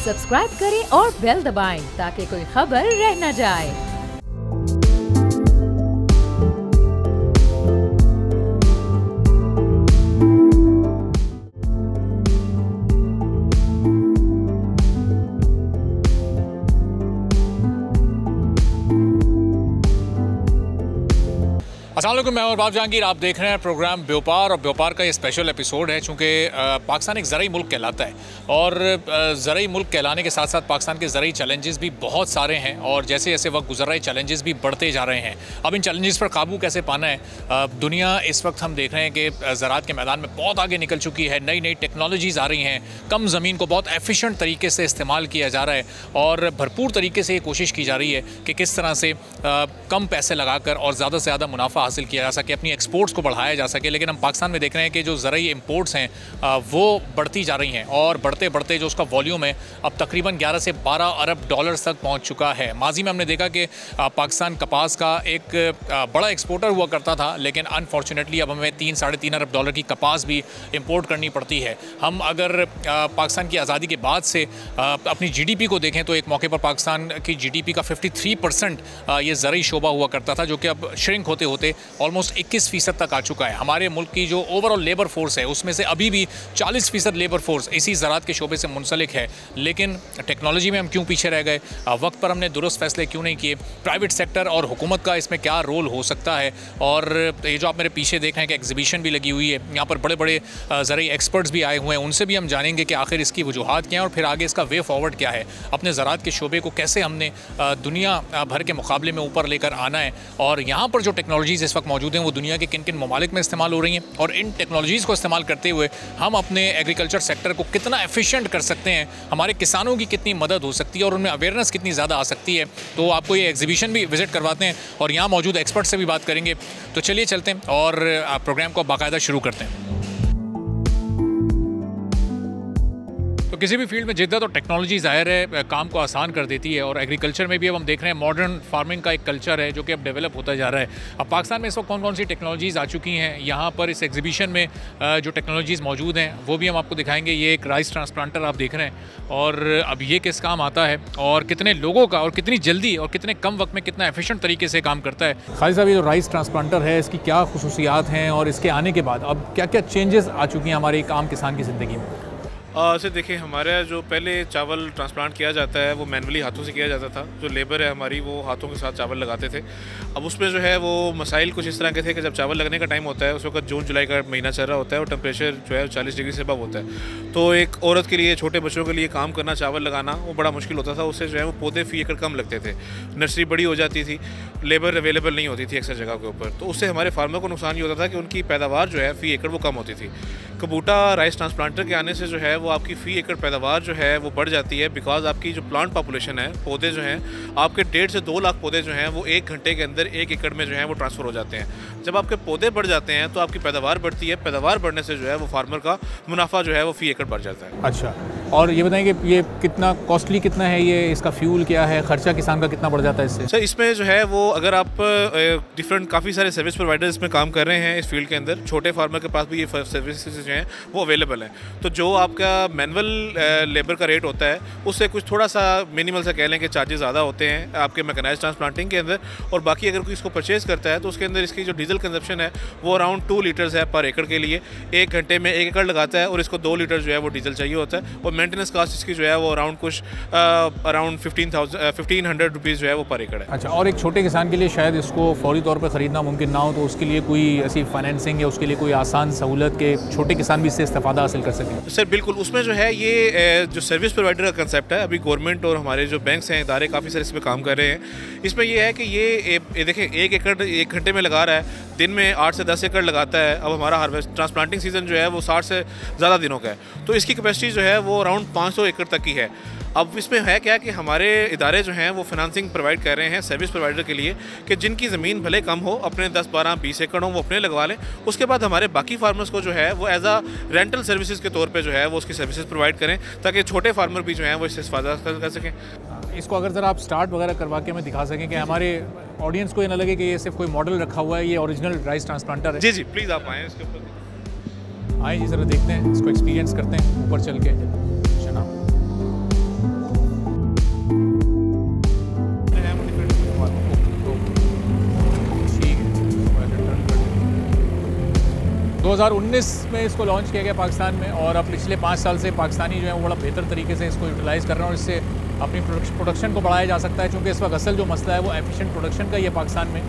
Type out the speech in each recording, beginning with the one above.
Subscribe करें और bell दबाएं ताकि कोई खबर रह न जाए। अस्सलाम वालेकुम, मैं और बाब जहांगीर। आप देख रहे हैं प्रोग्राम व्यापार, और व्यापार का ये स्पेशल एपिसोड है चूँकि पाकिस्तान एक ज़रई मुल्क कहलाता है और ज़रई मुल्क कहलाने के साथ साथ पाकिस्तान के ज़रई चैलेंजेस भी बहुत सारे हैं और जैसे जैसे वक्त गुजर रहा है चैलेंजेस भी बढ़ते जा रहे हैं। अब इन चैलेंजेस पर काबू कैसे पाना है, दुनिया इस वक्त हम देख रहे हैं कि ज़राअत के मैदान में बहुत आगे निकल चुकी है। नई नई टेक्नोलॉजीज़ आ रही हैं, कम ज़मीन को बहुत एफिशिएंट तरीके से इस्तेमाल किया जा रहा है और भरपूर तरीके से ये कोशिश की जा रही है कि किस तरह से कम पैसे लगाकर और ज़्यादा से ज़्यादा मुनाफा हासिल किया जा सके, अपनी एक्सपोर्ट्स को बढ़ाया जा सके। लेकिन हम पाकिस्तान में देख रहे हैं कि जो ज़रई इंपोर्ट्स हैं वो बढ़ती जा रही हैं और बढ़ते बढ़ते जो उसका वॉल्यूम है अब तकरीबन 11 से 12 अरब डॉलर्स तक पहुंच चुका है। माजी में हमने देखा कि पाकिस्तान कपास का एक बड़ा एक्सपोर्टर हुआ करता था, लेकिन अनफॉर्चुनेटली अब हमें 3-3.5 अरब डॉलर की कपास भी इंपोर्ट करनी पड़ती है। हम अगर पाकिस्तान की आज़ादी के बाद से अपनी GDP को देखें तो एक मौके पर पाकिस्तान की GDP का 53% ये ज़रई शोबा हुआ करता था, जो कि अब श्रिंक होते होते ऑलमोस्ट 21% तक आ चुका है। हमारे मुल्क की जो ओवरऑल लेबर फोर्स है उसमें से अभी भी 40% लेबर फोर्स इसी ज़राअत के शोबे से मुंसलिक है। लेकिन टेक्नोलॉजी में हम क्यों पीछे रह गए, वक्त पर हमने दुरुस्त फैसले क्यों नहीं किए, प्राइवेट सेक्टर और हुकूमत का इसमें क्या रोल हो सकता है। और ये जो आप मेरे पीछे देख रहे हैं कि एग्जीबिशन भी लगी हुई है, यहाँ पर बड़े बड़े ज़रई एक्सपर्ट्स भी आए हुए हैं, उनसे भी हम जानेंगे कि आखिर इसकी वजूहात क्या हैं और फिर आगे इसका वे फॉरवर्ड क्या है। अपने ज़राअत के शोबे को कैसे हमने दुनिया भर के मुकाबले में ऊपर लेकर आना है और यहाँ पर जो टेक्नोलॉजीज़ इस वक्त मौजूद हैं वो दुनिया के किन किन ममालिक में इस्तेमाल हो रही हैं और इन टेक्नोलॉजीज़ को इस्तेमाल करते हुए हम अपने एग्रीकल्चर सेक्टर को कितना एफिशिएंट कर सकते हैं, हमारे किसानों की कितनी मदद हो सकती है और उनमें अवेयरनेस कितनी ज़्यादा आ सकती है। तो आपको ये एग्जीबिशन भी विज़िट करवाते हैं और यहाँ मौजूद एक्सपर्ट से भी बात करेंगे। तो चलिए चलते हैं और प्रोग्राम को बाकायदा शुरू करते हैं। तो किसी भी फील्ड में जिद्दत और टेक्नोलॉजी ज़ाहिर है काम को आसान कर देती है और एग्रीकल्चर में भी अब हम देख रहे हैं मॉडर्न फार्मिंग का एक कल्चर है जो कि अब डेवलप होता जा रहा है। अब पाकिस्तान में इस वक्त कौन कौन सी टेक्नोलॉजीज़ आ चुकी हैं, यहाँ पर इस एग्जीबिशन में जो टेक्नोलॉजीज़ मौजूद हैं वो भी हम आपको दिखाएंगे। ये एक राइस ट्रांसप्लांटर आप देख रहे हैं और अब ये किस काम आता है और कितने लोगों का और कितनी जल्दी और कितने कम वक्त में कितना एफिशिएंट तरीके से काम करता है। खालिद साहब, ये जो राइस ट्रांसप्लांटर है इसकी क्या खुसूसियात हैं और इसके आने के बाद अब क्या क्या चेंजेस आ चुकी हैं हमारे एक आम किसान की ज़िंदगी में? से देखिए, हमारा जो पहले चावल ट्रांसप्लांट किया जाता है वो मैनुअली हाथों से किया जाता था। जो लेबर है हमारी वो हाथों के साथ चावल लगाते थे। अब उसमें जो है वो मसाइल कुछ इस तरह के थे कि जब चावल लगने का टाइम होता है उस वक्त जून जुलाई का महीना चल रहा होता है और टेम्परेचर जो है 40 डिग्री से अबव होता है। तो एक औरत के लिए, छोटे बच्चों के लिए काम करना, चावल लगाना वो बड़ा मुश्किल होता था। उससे जो है वो पौधे फी एकड़ कम लगते थे, नर्सरी बड़ी हो जाती थी, लेबर अवेलेबल नहीं होती थी अक्सर जगह के ऊपर। तो उससे हमारे फार्मर को नुकसान ये होता था कि उनकी पैदावार जो है फ़ी एकड़ वो कम होती थी। कबूटा राइस ट्रांसप्लांटर के आने से जो है वो आपकी फ़ी एकड़ पैदावार जो है वो बढ़ जाती है, बिकॉज आपकी जो प्लांट पॉपुलेशन है, पौधे जो हैं आपके 1.5 से 2 लाख पौधे जो हैं वो 1 घंटे के अंदर 1 एकड़ में जो है वो ट्रांसफ़र हो जाते हैं। जब आपके पौधे बढ़ जाते हैं तो आपकी पैदावार बढ़ती है, पैदावार बढ़ने से जो है वो फार्मर का मुनाफा जो है वो फ़ी एकड़ बढ़ जाता है। अच्छा, और ये बताएं कि ये कितना कॉस्टली कितना है, ये इसका फ्यूल क्या है, खर्चा किसान का कितना बढ़ जाता है इससे? सर, इसमें जो है वो अगर आप डिफरेंट काफ़ी सारे सर्विस प्रोवाइडर इसमें काम कर रहे हैं इस फील्ड के अंदर, छोटे फार्मर के पास भी ये सर्विसेज जो हैं वो अवेलेबल हैं। तो जो आपका मैनुअल लेबर का रेट होता है उससे कुछ थोड़ा सा मिनिमल सा कह लें कि चार्जेस ज़्यादा होते हैं आपके मैकेनाइज्ड ट्रांसप्लांटिंग के अंदर। और बाकी अगर कोई इसको परचेज़ करता है तो उसके अंदर इसकी जो डीजल कंजप्शन है वो अराउंड 2 लीटर्स है पर एकड़ के लिए। 1 घंटे में 1 एकड़ लगाता है और इसको 2 लीटर जो है वो डीजल चाहिए होता है। और मेंटेनेंस कास्ट इसकी जो है वो अराउंड 1500 रुपीज़ जो है वो पर एकड़ है। अच्छा, और एक छोटे किसान के लिए शायद इसको फौरी तौर पर ख़रीदना मुमकिन ना हो, तो उसके लिए कोई ऐसी फाइनेंसिंग या उसके लिए कोई आसान सहूलत के छोटे किसान भी इससे इस्तेफादा हासिल कर सकें? सर बिल्कुल, उसमें जो है ये जो सर्विस प्रोवाइडर का कंसेप्ट है, अभी गवर्नमेंट और हमारे जो बैंक्स हैं, इदारे काफ़ी सारे इसमें काम कर रहे हैं। इसमें ये है कि ये देखें 1 एकड़ 1 घंटे में लगा रहा है, दिन में 8 से 10 एकड़ लगाता है। अब हमारा हार्वेस्ट ट्रांसप्लांटिंग सीज़न जो है वो 60 से ज़्यादा दिनों का है, तो इसकी कैपेसिटी जो है वो अराउंड 500 एकड़ तक की है। अब इसमें है क्या कि हमारे इदारे जो हैं वो फाइनेंसिंग प्रोवाइड कर रहे हैं सर्विस प्रोवाइडर के लिए कि जिनकी ज़मीन भले कम हो, अपने 10, 12, 20 एकड़ हो वो अपने लगवा लें। उसके बाद हमारे बाकी फार्मर्स को जो है वो एज आ रेंटल सर्विसेज के तौर पे जो है वो उसकी सर्विसेज प्रोवाइड करें, ताकि छोटे फार्मर भी जो हैं वो इससे फ़ायदा कर सकें। इसको अगर ज़रा आप स्टार्ट वगैरह करवा के हमें दिखा सकें कि हमारे ऑडियंस को ये ना लगे कि ये सिर्फ कोई मॉडल रखा हुआ है, ये ओरिजिनल राइस ट्रांसप्लांटर है। जी जी, प्लीज़ आप आएँ इसके ऊपर, आए जी, ज़रा देखते हैं, इसको एक्सपीरियंस करते हैं ऊपर चल के। जनाब, 2019 में इसको लॉन्च किया गया पाकिस्तान में, और अब पिछले 5 साल से पाकिस्तानी जो है वो बड़ा बेहतर तरीके से इसको यूटिलाइज़ कर रहे हैं, और इससे अपनी प्रोडक्शन को बढ़ाया जा सकता है, क्योंकि इस वक्त असल जो मसला है वो एफिशिएंट प्रोडक्शन का ही है पाकिस्तान में।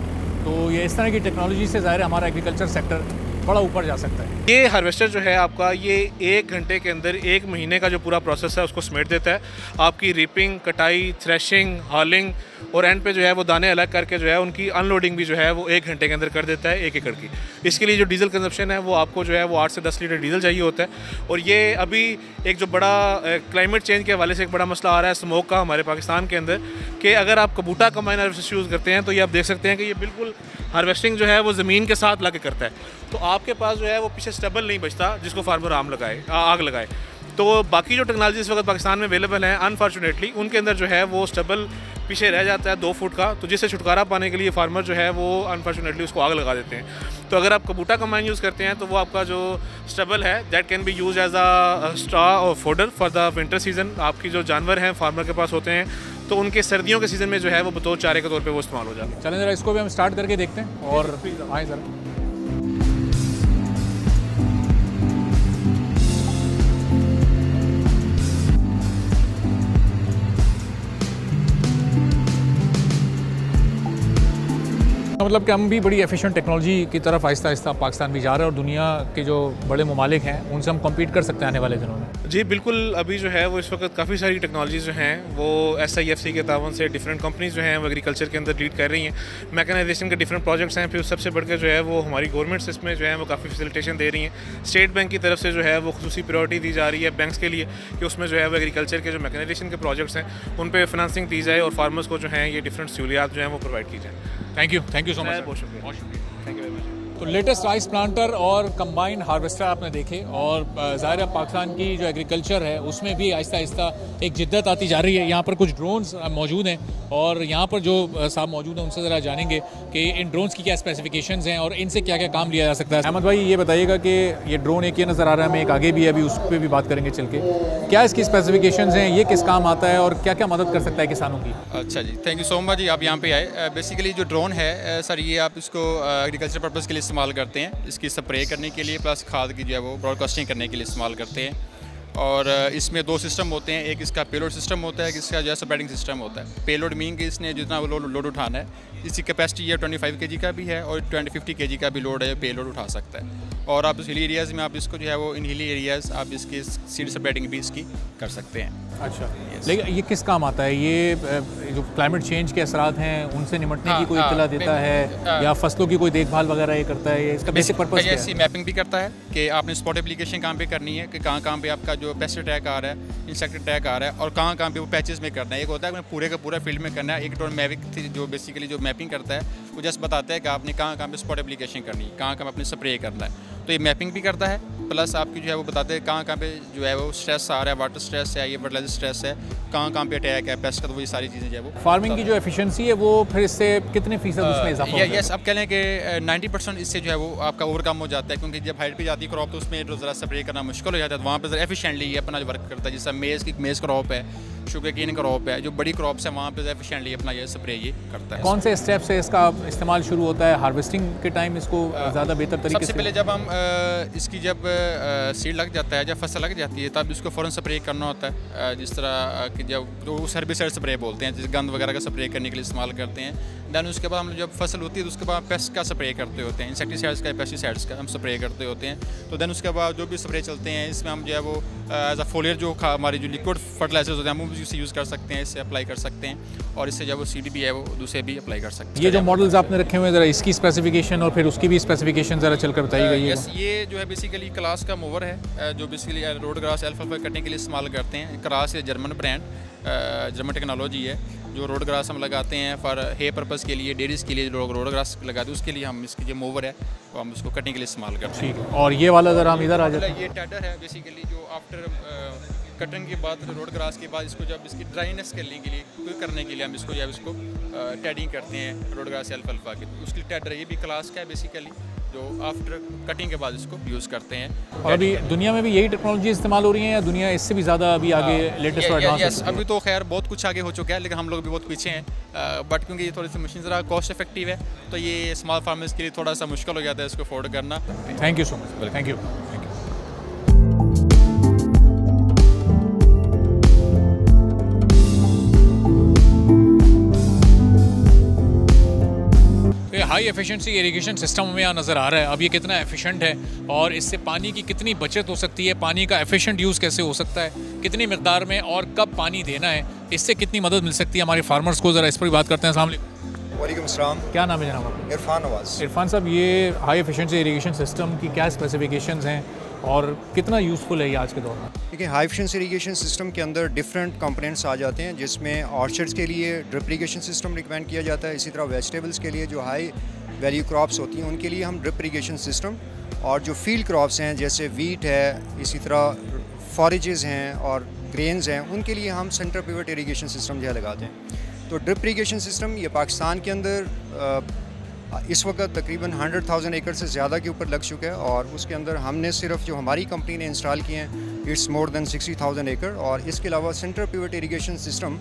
तो ये इस तरह की टेक्नोलॉजी से ज़ाहिर है हमारा एग्रीकल्चर सेक्टर बड़ा ऊपर जा सकता है। ये हार्वेस्टर जो है आपका, ये 1 घंटे के अंदर 1 महीने का जो पूरा प्रोसेस है उसको समेट देता है। आपकी रीपिंग, कटाई, थ्रेशिंग, हॉलिंग और एंड पे जो है वो दाने अलग करके जो है उनकी अनलोडिंग भी जो है वो 1 घंटे के अंदर कर देता है 1 एकड़ की। इसके लिए जो डीजल कंजप्शन है वो आपको जो है वो 8 से 10 लीटर डीजल चाहिए होता है। और ये अभी एक जो बड़ा क्लाइमेट चेंज के हवाले से एक बड़ा मसला आ रहा है स्मोक का हमारे पाकिस्तान के अंदर, कि अगर आप कबूटा कंबाइन हार्वेस्टर यूज़ करते हैं तो ये आप देख सकते हैं कि ये बिल्कुल हार्वेस्टिंग जो है वो ज़मीन के साथ ला के करता है। तो आपके पास जो है वो पीछे स्टबल नहीं बचता जिसको फार्मर आग लगाए। तो बाकी जो टेक्नोलॉजी इस वक्त पाकिस्तान में अवेलेबल है, अनफॉर्चुनेटली उनके अंदर जो है वो स्टबल पीछे रह जाता है 2 फुट का, तो जिससे छुटकारा पाने के लिए फार्मर जो है वो अनफॉर्चुनेटली उसको आग लगा देते हैं। तो अगर आप कबूटा कंबाइन यूज़ करते हैं तो वो आपका जो स्टबल है that can be use as a straw और fodder for the winter season. आपकी जो जानवर हैं फार्मर के पास होते हैं तो उनके सर्दियों के सीज़न में जो है वो बतौर चारे के तौर पे वो इस्तेमाल हो जाता है। चलें ज़रा इसको भी हम स्टार्ट करके देखते हैं और आए ज़रा। मतलब कि हम भी बड़ी एफिशिएंट टेक्नोलॉजी की तरफ आहिस्ता आहिस्ता पाकिस्तान भी जा रहा है, और दुनिया के जो बड़े ममालिक हैं उनसे हम कम्पीट कर सकते हैं आने वाले दिनों में। जी बिल्कुल, अभी जो है वो इस वक्त काफ़ी सारी टेक्नोलॉजीज़ जो हैं वो SIFC के तावन से डिफरेंट कंपनीज जो हैं वो एग्रीकल्चर के अंदर लीड कर रही हैं। मैकेनाइजेशन के डिफरेंट प्रोजेक्ट्स हैं, फिर सबसे बढ़कर जो है वो हमारी गवर्नमेंट्स इसमें जो है वो काफ़ी फैसिलिटेशन दे रही हैं। स्टेट बैंक की तरफ से जो है वो खुसूसी प्रायोरिटी दी जा रही है बैंक्स के लिए कि उसमें जो है वो एग्रीकल्चर के जो मैकेनाइजेशन के प्रोजेक्ट्स हैं उन पर फिनंसिंग दी जाए और फार्मर्स को जो है ये डिफरेंट सहूलियात जो हैं वो प्रोवाइड की जाए। Thank you so much. बहुत शुक्रिया। Thank you very much. तो लेटेस्ट राइस प्लांटर और कंबाइंड हार्वेस्टर आपने देखे, और ज़ाहिर है पाकिस्तान की जो एग्रीकल्चर है उसमें भी आहिस्ता आहिस्ता एक जिद्दत आती जा रही है। यहाँ पर कुछ ड्रोन्स मौजूद हैं, और यहाँ पर जो साहब मौजूद हैं उनसे ज़रा जानेंगे कि इन ड्रोन्स की क्या स्पेसिफिकेशंस हैं और इनसे क्या क्या काम लिया जा सकता है। अहमद भाई ये बताइएगा कि ये ड्रोन एक ये नज़र आ रहा है, हमें एक आगे भी है, अभी उस पर भी बात करेंगे चल के। क्या इसकी स्पेसिफिकेशंस हैं, ये किस काम आता है और क्या क्या मदद कर सकता है किसानों की? अच्छा जी, थैंक यू सो मच जी, आप यहाँ पे आए। बेसिकली जो ड्रोन है सर, ये आप इसको एग्रीकल्चर पर्पज़ के लिए इस्तेमाल करते हैं, इसकी स्प्रे करने के लिए प्लस खाद की जो है वो ब्रॉडकास्टिंग करने के लिए इस्तेमाल करते हैं। और इसमें 2 सिस्टम होते हैं, एक इसका पेलोड सिस्टम होता है, इसका जो है स्प्रेडिंग सिस्टम होता है। पेलोड मीन कि इसने जितना लोड उठाना है, इसकी कैपेसिटी ये 25 kg का भी है और 50 kg का भी लोड है, पेलोड उठा सकता है। और आप हिली एरियाज़ में आप इसको जो है वो इन हिली एरियाज़ आप इसकी सीड स्प्रेडिंग भी इसकी कर सकते हैं। अच्छा, लेकिन ये किस काम आता है? ये जो क्लाइमेट चेंज के असरात हैं उनसे निपटने की कोई इत्तला देता है, या फसलों की कोई देखभाल वगैरह ये करता है? इसका बेसिक पर्पस क्या है? ऐसी मैपिंग भी करता है कि आपने स्पॉट एप्लीकेशन कहाँ पे करनी है, कि कहाँ पे आपका जो पेस्ट अटैक आ रहा है, इंसेक्ट अटैक आ रहा है, और कहाँ पे वो पैचेस में करना है। एक होता है पूरे का पूरा फील्ड में करना है। एक ड्रोन मैविक जो बेसिकली जो मैपिंग करता है वो जस्ट बताता है कि आपने कहाँ पे स्पॉट एप्लीकेशन करनी है, कहाँ अपने स्प्रे करना है। तो ये मैपिंग भी करता है, प्लस आपकी जो है वो बताते हैं कहाँ पे जो है वो स्ट्रेस आ रहा है, वाटर स्ट्रेस है, ये फर्टिलाइजर स्ट्रेस है, कहाँ पे अटैक है पेस्ट का, तो वो ये सारी चीज़ें जो है वो फार्मिंग की जो एफिशिएंसी है वो फिर इससे कितने फीसद उसमें इजाफा होता है? यस, अब कह लें कि 90% इससे जो है वो आपका ओवरकम हो जाता है, क्योंकि जब हाइट पे जाती है क्रॉप तो उसमें ज़रा स्प्रे करना मुश्किल हो जाता है। वहाँ पर ज़रा एफिशिएंटली ये अपना जो वर्क करता है, जैसे मेज़ क्रॉप है, शुगर केन क्रॉप है, जो बड़ी क्रॉप्स है वहाँ पर एफिशिएंटली अपना ये स्प्रे ये करता है। कौन से स्टेप से इसका इस्तेमाल शुरू होता है? हार्वेस्टिंग के टाइम इसको ज़्यादा बेहतर तरीके से? सबसे पहले जब हम इसकी जब सीड लग जाता है, जब फसल लग जाती है, तब इसको फ़ौरन स्प्रे करना होता है। जिस तरह कि जब तो सर्बिसाइड स्प्रे बोलते हैं, जिस गंद वगैरह का स्प्रे करने के लिए इस्तेमाल करते हैं। दैन उसके बाद हम जब फसल होती है तो उसके बाद पेस्ट का स्प्रे करते होते हैं, इंसेक्टिसाइड्स का, पेस्टिसाइड्स का हम स्प्रे करते होते हैं। तो दैन उसके बाद जो भी स्प्रे चलते हैं इसमें हम जो है वो एज अ फोलियर जो हमारी जो लिक्विड फर्टिलाइजर्स होते हैं हम उसे यूज़ कर सकते हैं, इससे अप्लाई कर सकते हैं, और इससे जब वो सीड भी है वो दूसरे भी अप्लाई कर सकते हैं। ये जो मॉडल्स आपने रखे हुए हैं, ज़रा इसकी स्पेसिफिकेशन और फिर उसकी भी स्पेसिफिकेशन ज़रा चलकर बताइएगा। यस, ये जो है बेसिकली क्लास का मूवर है, जो बेसिकली रोड ग्रास अल्फाल्फा कटने के लिए इस्तेमाल करते हैं। क्रास ये जर्मन ब्रांड, जर्मन टेक्नोलॉजी है, जो रोड ग्रास हम लगाते हैं फॉर हे पर्पज़ के लिए, डेरीज के लिए लोग रोड ग्रास लगाते हैं, उसके लिए हम इसकी जो मूवर है वो हम उसको कटने के लिए इस्तेमाल करते हैं। ठीक है, और ये वाला ज़रा हम इधर आ जाते हैं। ये टेडर है बेसिकली, जो आफ्टर कटिंग के बाद रोड ग्रास के बाद इसको जब इसकी ड्राइनेस करने के लिए करने के लिए हम इसको जब इसको टेडिंग करते हैं रोड ग्रास अल्फाल्फा की, उसकी टेडर ये भी क्लास का है बेसिकली। जो आफ्टर कटिंग के बाद इसको यूज़ करते हैं। और अभी दुनिया में भी यही टेक्नोलॉजी इस्तेमाल हो रही है या दुनिया इससे भी ज़्यादा अभी आगे लेटेस्ट और एडवांस? अभी तो खैर बहुत कुछ आगे हो चुका है, लेकिन हम लोग भी बहुत पीछे हैं। बट क्योंकि ये थोड़ी सी मशीन ज़रा कॉस्ट इफेक्टिव है, तो ये स्मॉल फार्मर्स के लिए थोड़ा सा मुश्किल हो जाता है इसको अफोर्ड करना। Thank you so much, thank you. High efficiency irrigation system हमें यहाँ नज़र आ रहा है। अब ये कितना एफिशिएंट है और इससे पानी की कितनी बचत हो सकती है, पानी का एफिशिएंट यूज़ कैसे हो सकता है, कितनी मिकदार में और कब पानी देना है, इससे कितनी मदद मिल सकती है हमारे फार्मर्स को। ज़रा इस पर भी बात करते हैं। अस्सलाम वालेकुम। वालेकुम अस्सलाम। क्या नाम है जनाब आपका? इरफान नवाज। इरफान साहब, ये हाई एफिशिएंसी इरिगेशन सिस्टम की क्या स्पेसिफिकेशंस हैं और कितना यूज़फुल है ये आज के दौर में? देखिए, हाई एफिशिएंसी इरिगेशन सिस्टम के अंदर डिफरेंट कंपोनेंट्स आ जाते हैं, जिसमें ऑर्चर्ड्स के लिए ड्रिप इरिगेशन सिस्टम रिकमेंड किया जाता है। इसी तरह वेजिटेबल्स के लिए जो हाई वैल्यू क्रॉप्स होती हैं उनके लिए हम ड्रिप इरिगेशन सिस्टम, और जो फील्ड क्रॉप्स हैं जैसे वीट है, इसी तरह फॉरेजेस हैं और ग्रेन्स हैं, उनके लिए हम सेंटर पिवट इरिगेशन सिस्टम जो है लगाते हैं। तो ड्रिप इरिगेशन सिस्टम ये पाकिस्तान के अंदर इस वक्त तकरीबन 100,000 एकड़ से ज़्यादा के ऊपर लग चुका है, और उसके अंदर हमने सिर्फ जो हमारी कंपनी ने इंस्टॉल किए हैं इट्स मोर देन 60,000 एकड़। और इसके अलावा centre pivot irrigation system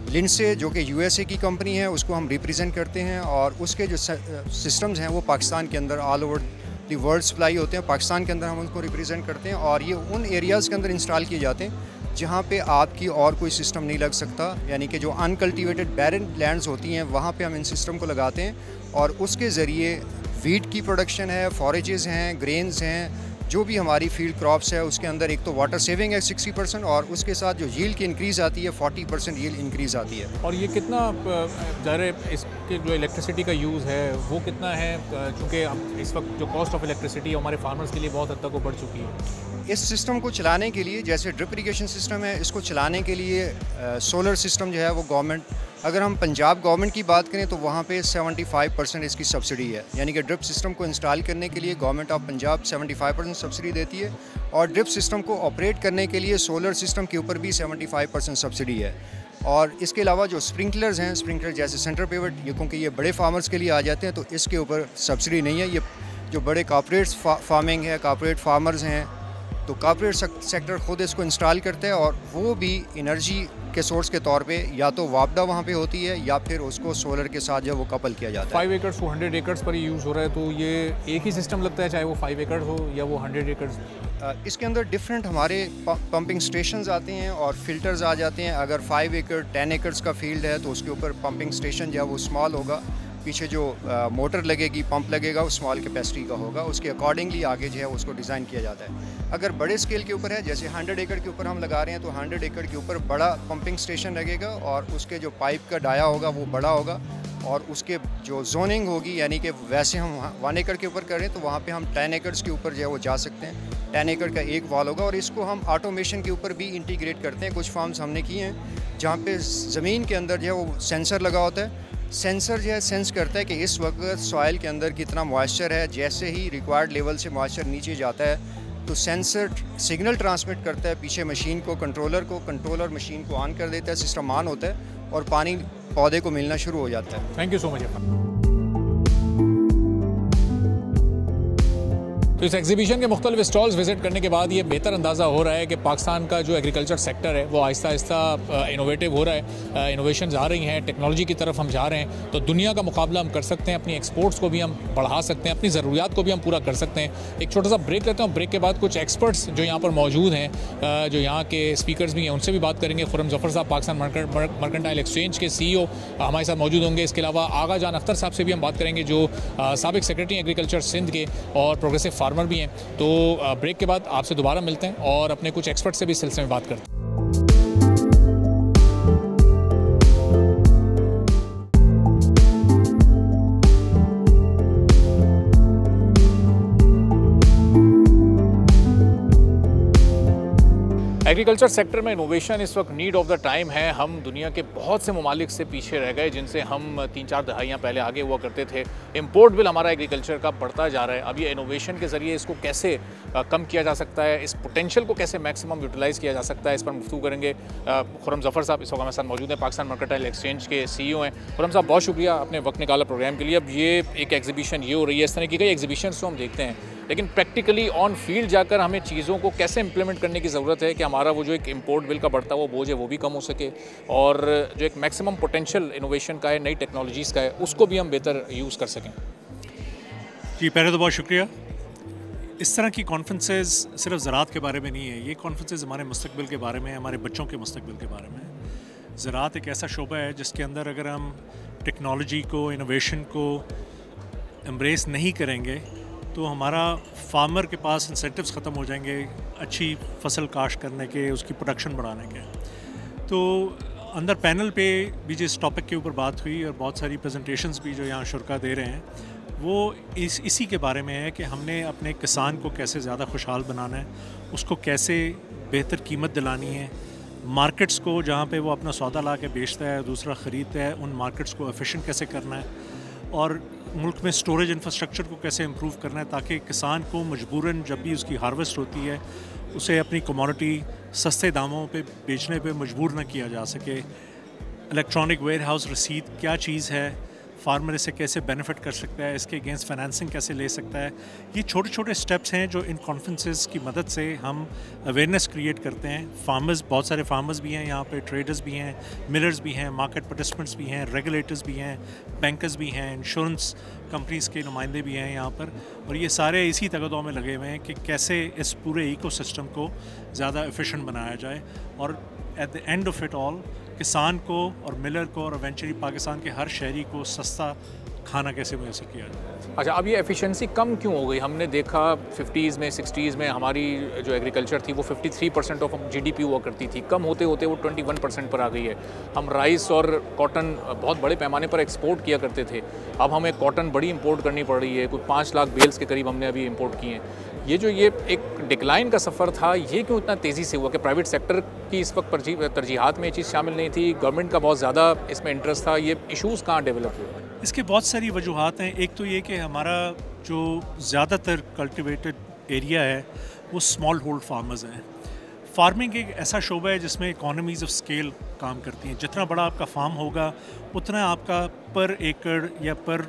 Lindsay जो कि यूएसए की कंपनी है उसको हम रिप्रेजेंट करते हैं, और उसके जो सिस्टम्स हैं वो पाकिस्तान के अंदर all over the world supply होते हैं। पाकिस्तान के अंदर हम उनको रिप्रेजेंट करते हैं, और ये उन एरियाज़ के अंदर इंस्टॉल किए जाते हैं जहाँ पे आपकी और कोई सिस्टम नहीं लग सकता, यानी कि जो अनकल्टिवेटेड बैरन लैंड्स होती हैं वहाँ पे हम इन सिस्टम को लगाते हैं, और उसके ज़रिए वीट की प्रोडक्शन है, फॉरेजेस हैं, ग्रेन्स हैं, जो भी हमारी फील्ड क्रॉप्स है उसके अंदर एक तो वाटर सेविंग है 60%, और उसके साथ जो यील्ड की इंक्रीज़ आती है 40% यील्ड इंक्रीज़ आती है। और ये कितना ज़ाहिर इसके जो इलेक्ट्रिसिटी का यूज़ है वो कितना है, चूँकि इस वक्त जो कॉस्ट ऑफ इलेक्ट्रिसिटी हमारे फार्मर्स के लिए बहुत हद तक वो बढ़ चुकी है। इस सिस्टम को चलाने के लिए, जैसे ड्रिप इरिगेशन सिस्टम है, इसको चलाने के लिए सोलर सिस्टम जो है वो गवर्नमेंट, अगर हम पंजाब गवर्नमेंट की बात करें तो वहाँ पे 75% इसकी सब्सिडी है, यानी कि ड्रिप सिस्टम को इंस्टॉल करने के लिए गवर्नमेंट ऑफ पंजाब 75% सब्सिडी देती है, और ड्रिप सिस्टम को ऑपरेट करने के लिए सोलर सिस्टम के ऊपर भी 75% सब्सिडी है। और इसके अलावा जो स्प्रिंकलर्स हैं, स्प्रिंकलर जैसे सेंटर पिवट, ये क्योंकि ये बड़े फार्मर्स के लिए आ जाते हैं तो इसके ऊपर सब्सिडी नहीं है। ये जो बड़े कॉर्पोरेट फार्मिंग है, कॉर्पोरेट फार्मर्स हैं, तो कॉर्पोरेट सेक्टर ख़ुद इसको इंस्टॉल करते हैं, और वो भी एनर्जी के सोर्स के तौर पे या तो वापदा वहाँ पे होती है या फिर उसको सोलर के साथ जो वो कपल किया जाता है। 5 एकड़ टू 100 एकड़ पर ही यूज़ हो रहा है, तो ये एक ही सिस्टम लगता है चाहे वो 5 एकड़ हो या वो 100 एकड़? इसके अंदर डिफरेंट हमारे पंपिंग स्टेशंस आते हैं और फिल्टर्स आ जाते हैं। अगर 5 एकड़ 10 एकड़्स का फील्ड है तो उसके ऊपर पंपिंग स्टेशन जो है वो स्मॉल होगा, पीछे जो मोटर लगेगी, पंप लगेगा, वो स्मॉल कैपेसिटी का होगा, उसके अकॉर्डिंगली आगे जो है उसको डिज़ाइन किया जाता है। अगर बड़े स्केल के ऊपर है, जैसे 100 एकड़ के ऊपर हम लगा रहे हैं, तो 100 एकड़ के ऊपर बड़ा पंपिंग स्टेशन लगेगा, और उसके जो पाइप का डाया होगा वो बड़ा होगा, और उसके जो जोनिंग होगी, यानी कि वैसे हम 1 एकड़ के ऊपर कर रहे हैं तो वहाँ पे हम 10 एकड़्स के ऊपर जो है वो जा सकते हैं। 10 एकड़ का एक वाल होगा, और इसको हम ऑटोमेशन के ऊपर भी इंटीग्रेट करते हैं। कुछ फार्म्स हमने किए हैं जहाँ पे ज़मीन के अंदर जो है वो सेंसर लगा होता है। सेंसर जो है सेंस करता है कि इस वक्त सॉइल के अंदर कितना मॉइस्चर है। जैसे ही रिक्वायर्ड लेवल से मॉइस्चर नीचे जाता है तो सेंसर सिग्नल ट्रांसमिट करता है पीछे मशीन को, कंट्रोलर मशीन को ऑन कर देता है, सिस्टम ऑन होता है और पानी पौधे को मिलना शुरू हो जाता है। Thank you so much. तो इस एग्जीबिशन के मुख्तलिफ स्टॉल्स विजिट करने के बाद ये बेहतर अंदाज़ा हो रहा है कि पाकिस्तान का जो एग्रीकल्चर सेक्टर है वो आहिस्ता आहिस्ता इनोवेटिव हो रहा है, इनोवेशंस आ रही हैं, टेक्नोलॉजी की तरफ हम जा रहे हैं, तो दुनिया का मुकाबला हम कर सकते हैं, अपनी एक्सपोर्ट्स को भी हम बढ़ा सकते हैं, अपनी ज़रूरियात को भी हम पूरा कर सकते हैं। एक छोटा सा ब्रेक लेते हैं, ब्रेक के बाद कुछ एक्सपर्ट्स जो यहाँ पर मौजूद हैं, जो यहाँ के स्पीकर्स भी हैं, उनसे भी बात करेंगे। खुर्रम जफ़र साहब पाकिस्तान मर्केंटाइल एक्सचेंज के CEO हमारे साथ मौजूद होंगे। इसके अलावा आगा जान अख्तर साहब से भी हम बात करेंगे जो साबिक सेक्रेटरी एग्रीकल्चर सिंध के और प्रोग्रेसिव फार्मर भी हैं। तो ब्रेक के बाद आपसे दोबारा मिलते हैं और अपने कुछ एक्सपर्ट से भी इस सिलसिले में बात करते हैं। एग्रीकल्चर सेक्टर में इनोवेशन इस वक्त नीड ऑफ द टाइम है। हम दुनिया के बहुत से ममालिक से पीछे रह गए जिनसे हम 3-4 दहाइयाँ पहले आगे हुआ करते थे। इंपोर्ट बिल हमारा एग्रीकल्चर का बढ़ता जा रहा है। अब ये इनोवेशन के ज़रिए इसको कैसे कम किया जा सकता है, इस पोटेंशियल को कैसे मैक्सिमम यूटिलाइज़ किया जा सकता है, इस पर गुफ्तगू करेंगे। खुर्रम ज़फ़र साहब इस वक्त हमारे साथ मौजूद हैं, पाकिस्तान मर्केंटाइल एक्सचेंज के CEO हैं। खुर्रम साहब बहुत शुक्रिया, आपने वक्त निकाला प्रोग्राम के लिए। अब ये एक एग्जीबिशन ये हो रही है, इस तरह की कई एग्जीबिशन तो हम देखते हैं, लेकिन प्रैक्टिकली ऑन फील्ड जाकर हमें चीज़ों को कैसे इंप्लीमेंट करने की ज़रूरत है कि हमारा वो जो एक इंपोर्ट बिल का बढ़ता हुआ बोझ है वो भी कम हो सके, और जो एक मैक्सिमम पोटेंशियल इनोवेशन का है, नई टेक्नोलॉजीज़ का है, उसको भी हम बेहतर यूज़ कर सकें। जी, पहले तो बहुत शुक्रिया। इस तरह की कॉन्फ्रेंसेस सिर्फ ज़राअत के बारे में नहीं है, ये कॉन्फ्रेंसेस हमारे मुस्तकबिल के बारे में, हमारे बच्चों के मुस्तकबिल के बारे में। ज़राअत एक ऐसा शोबा है जिसके अंदर अगर हम टेक्नोलॉजी को, इनोवेशन को एम्ब्रेस नहीं करेंगे तो हमारा फार्मर के पास इंसेंटिव्स ख़त्म हो जाएंगे अच्छी फसल काश्त करने के, उसकी प्रोडक्शन बढ़ाने के। तो अंदर पैनल पे भी जिस टॉपिक के ऊपर बात हुई और बहुत सारी प्रेजेंटेशंस भी जो यहाँ शुरा दे रहे हैं, वो इसी के बारे में है कि हमने अपने किसान को कैसे ज़्यादा खुशहाल बनाना है, उसको कैसे बेहतर कीमत दिलानी है, मार्केट्स को जहाँ पे वो अपना सौदा ला के बेचता है, दूसरा ख़रीदता है, उन मार्केट्स को एफिशिएंट कैसे करना है, और मुल्क में स्टोरेज इंफ्रास्ट्रक्चर को कैसे इम्प्रूव करना है ताकि किसान को मजबूरन जब भी उसकी हार्वेस्ट होती है उसे अपनी कमोडिटी सस्ते दामों पे बेचने पे मजबूर न किया जा सके। इलेक्ट्रॉनिक वेयर हाउस रसीद क्या चीज़ है, फार्मर इसे कैसे बेनिफिट कर सकता है, इसके अगेंस्ट फाइनेंसिंग कैसे ले सकता है, ये छोटे छोटे स्टेप्स हैं जो इन कॉन्फ्रेंसेस की मदद से हम अवेयरनेस क्रिएट करते हैं। फार्मर्स, बहुत सारे फार्मर्स भी हैं यहाँ पे, ट्रेडर्स भी हैं, मिलर्स भी हैं, मार्केट पार्टिसिपेंट्स भी हैं, रेगुलेटर्स भी हैं, बैंकर्स भी हैं, इंश्योरेंस कंपनीज़ के नुमाइंदे भी हैं यहाँ पर, और ये सारे इसी तगदों में लगे हुए हैं कि कैसे इस पूरे इकोसिस्टम को ज़्यादा एफिशिएंट बनाया जाए, और at the end of it all किसान को और मिलर को और इवेंचुअली पाकिस्तान के हर शहरी को सस्ता खाना कैसे मैसर किया जाए। अच्छा, अब ये एफिशिएंसी कम क्यों हो गई? हमने देखा 50s में 60s में हमारी जो एग्रीकल्चर थी वो 53% ऑफ GDP हुआ करती थी, कम होते होते वो 21% पर आ गई है। हम राइस और कॉटन बहुत बड़े पैमाने पर एक्सपोर्ट किया करते थे, अब हमें कॉटन बड़ी इंपोर्ट करनी पड़ रही है, कोई 5 लाख बेल्स के करीब हमने अभी इंपोर्ट किए हैं। ये जो ये एक डिक्लाइन का सफ़र था, ये क्यों इतना तेज़ी से हुआ कि प्राइवेट सेक्टर की इस वक्त तरजीहात में ये चीज़ शामिल नहीं थी, गवर्नमेंट का बहुत ज़्यादा इसमें इंटरेस्ट था, ये इशूज़ कहाँ डेवलप हुए? इसके बहुत सारी वजूहात हैं। एक तो ये कि हमारा जो ज़्यादातर कल्टिवेटेड एरिया है वो स्मॉल होल्ड फार्मर्स हैं। फार्मिंग एक ऐसा शोबा है जिसमें इकोनॉमीज़ ऑफ स्केल काम करती हैं। जितना बड़ा आपका फार्म होगा उतना आपका पर एकड़ या पर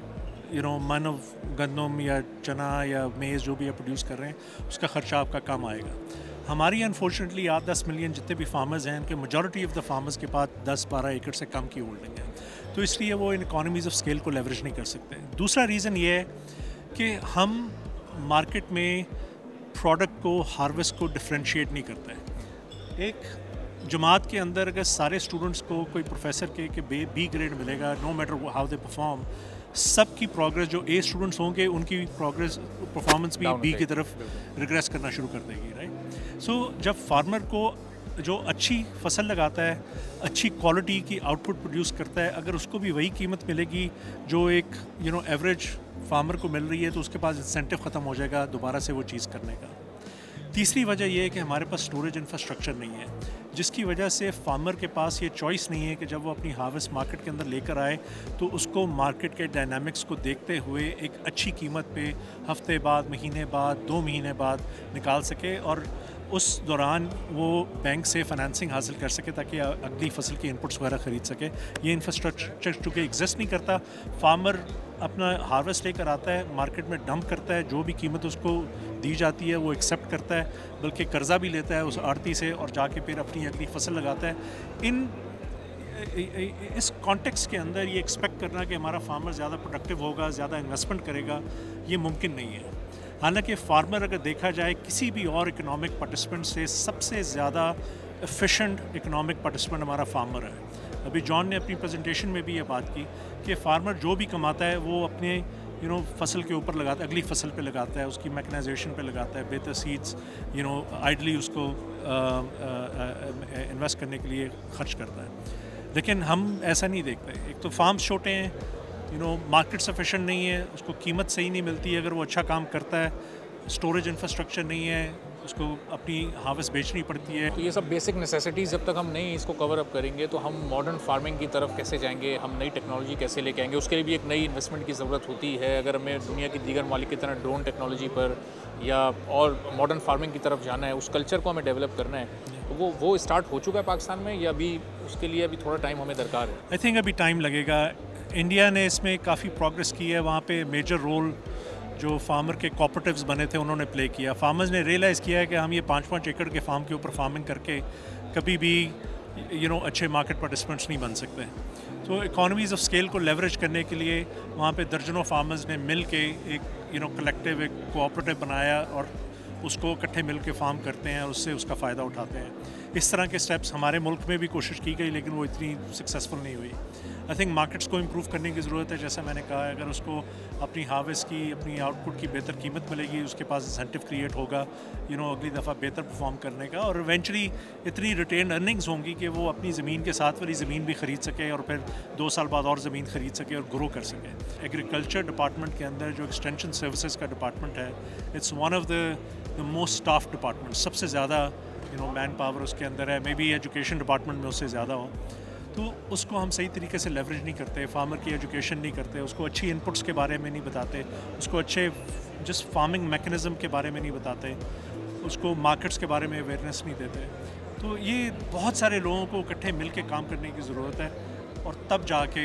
मन ऑफ गंदम या चना या मेज़ जो भी आप प्रोड्यूस कर रहे हैं उसका ख़र्चा आपका कम आएगा। हमारी अनफॉर्चुनेटली 8-10 मिलियन जितने भी फार्मर्स हैं उनके मेजॉरिटी ऑफ द फार्मर्स के पास 10-12 एकड़ से कम की होल्डिंग है, तो इसलिए वो इन इकोनॉमीज़ ऑफ स्केल को लेवरेज नहीं कर सकते। दूसरा रीज़न ये है कि हम मार्केट में प्रोडक्ट को, हार्वेस्ट को डिफ्रेंशिएट नहीं करते। एक जमात के अंदर अगर सारे स्टूडेंट्स को कोई प्रोफेसर के बी ग्रेड मिलेगा, no matter how they perform, सबकी प्रोग्रेस, जो ए स्टूडेंट्स होंगे उनकी प्रोग्रेस परफॉर्मेंस भी बी की तरफ रिग्रेस करना शुरू कर देगी, राइट। सो जब फार्मर को जो अच्छी फसल लगाता है, अच्छी क्वालिटी की आउटपुट प्रोड्यूस करता है, अगर उसको भी वही कीमत मिलेगी जो एक एवरेज फार्मर को मिल रही है, तो उसके पास इंसेंटिव ख़त्म हो जाएगा दोबारा से वो चीज़ करने का। तीसरी वजह यह है कि हमारे पास स्टोरेज इंफ्रास्ट्रक्चर नहीं है, जिसकी वजह से फार्मर के पास ये चॉइस नहीं है कि जब वो अपनी हार्वेस्ट मार्केट के अंदर लेकर आए तो उसको मार्केट के डायनामिक्स को देखते हुए एक अच्छी कीमत पे हफ्ते बाद, महीने बाद, 2 महीने बाद निकाल सके, और उस दौरान वो बैंक से फाइनेंसिंग हासिल कर सके ताकि अगली फसल की इनपुट्स वगैरह ख़रीद सके। ये इंफ्रास्ट्रक्चर चूँकि एग्जिस्ट नहीं करता, फार्मर अपना हार्वेस्ट लेकर आता है, मार्केट में डंप करता है, जो भी कीमत उसको दी जाती है वो एक्सेप्ट करता है, बल्कि कर्ज़ा भी लेता है उस आड़ती से और जाके फिर अपनी अगली फसल लगाता है। इस कॉन्टेक्स्ट के अंदर ये एक्सपेक्ट करना कि हमारा फार्मर ज़्यादा प्रोडक्टिव होगा, ज़्यादा इन्वेस्टमेंट करेगा, ये मुमकिन नहीं है। हालांकि फार्मर अगर देखा जाए किसी भी और इकोनॉमिक पार्टिसिपेंट से सबसे ज़्यादा एफिशिएंट इकोनॉमिक पार्टिसिपेंट हमारा फार्मर है। अभी जॉन ने अपनी प्रेजेंटेशन में भी ये बात की कि फार्मर जो भी कमाता है वो अपने फसल के ऊपर लगाता है, अगली फसल पे लगाता है, उसकी मैकेनाइजेशन पे लगाता है, बेहतर सीड्स आइडली उसको इन्वेस्ट करने के लिए खर्च करता है। लेकिन हम ऐसा नहीं देखते। एक तो फार्म्स छोटे हैं, मार्केट सफिशेंट नहीं है, उसको कीमत सही नहीं मिलती है अगर वो अच्छा काम करता है, स्टोरेज इंफ्रास्ट्रक्चर नहीं है, उसको अपनी हार्वेस्ट बेचनी पड़ती है। तो ये सब बेसिक नेसेसिटीज़ जब तक हम नहीं इसको कवर अप करेंगे तो हम मॉडर्न फार्मिंग की तरफ कैसे जाएंगे, हम नई टेक्नोलॉजी कैसे लेके आएंगे, उसके लिए भी एक नई इन्वेस्टमेंट की ज़रूरत होती है। अगर हमें दुनिया की दीगर मालिक की तरह ड्रोन टेक्नोलॉजी पर या और मॉडर्न फार्मिंग की तरफ जाना है, उस कल्चर को हमें डेवलप करना है, तो वो स्टार्ट हो चुका है पाकिस्तान में या अभी उसके लिए अभी थोड़ा टाइम हमें दरकार है? आई थिंक अभी टाइम लगेगा। इंडिया ने इसमें काफ़ी प्रोग्रेस की है। वहाँ पे मेजर रोल जो फार्मर के कोऑपरेटिव्स बने थे उन्होंने प्ले किया। फार्मर्स ने रियलाइज़ किया है कि हम ये 5-5 एकड़ के फार्म के ऊपर फार्मिंग करके कभी भी अच्छे मार्केट पार्टिसिपेंट्स नहीं बन सकते। तो इकोनॉमीज़ ऑफ स्केल को लेवरेज करने के लिए वहाँ पे दर्जनों फार्मर्स ने मिल के एक कलेक्टिव एक कोऑपरेटिव बनाया और उसको इकट्ठे मिल के फार्म करते हैं और उससे उसका फ़ायदा उठाते हैं। इस तरह के स्टेप्स हमारे मुल्क में भी कोशिश की गई लेकिन वो इतनी सक्सेसफुल नहीं हुई। आई थिंक मार्केट्स को इम्प्रूव करने की ज़रूरत है। जैसा मैंने कहा, अगर उसको अपनी हार्वेस्ट की, अपनी आउटपुट की बेहतर कीमत मिलेगी, उसके पास इंसेंटिव क्रिएट होगा अगली दफ़ा बेहतर परफॉर्म करने का, और इवेंचुअली इतनी रिटेन अर्निंग्स होंगी कि वो अपनी ज़मीन के साथ वाली ज़मीन भी ख़रीद सके और फिर 2 साल बाद और ज़मीन ख़रीद सके और ग्रो कर सके। एग्रीकल्चर डिपार्टमेंट के अंदर जो एक्सटेंशन सर्विसेज का डिपार्टमेंट है, it's one of the most staff department. सबसे ज़्यादा मैन पावर उसके अंदर है। मे बी एजुकेशन डिपार्टमेंट में उससे ज़्यादा हो, तो उसको हम सही तरीके से लेवरेज नहीं करते। फार्मर की एजुकेशन नहीं करते, उसको अच्छी इनपुट्स के बारे में नहीं बताते, उसको अच्छे जिस फार्मिंग मैकेनिज़्म के बारे में नहीं बताते, उसको मार्केट्स के बारे में अवेयरनेस नहीं देते। तो ये बहुत सारे लोगों को इकट्ठे मिल के काम करने की ज़रूरत है और तब जाके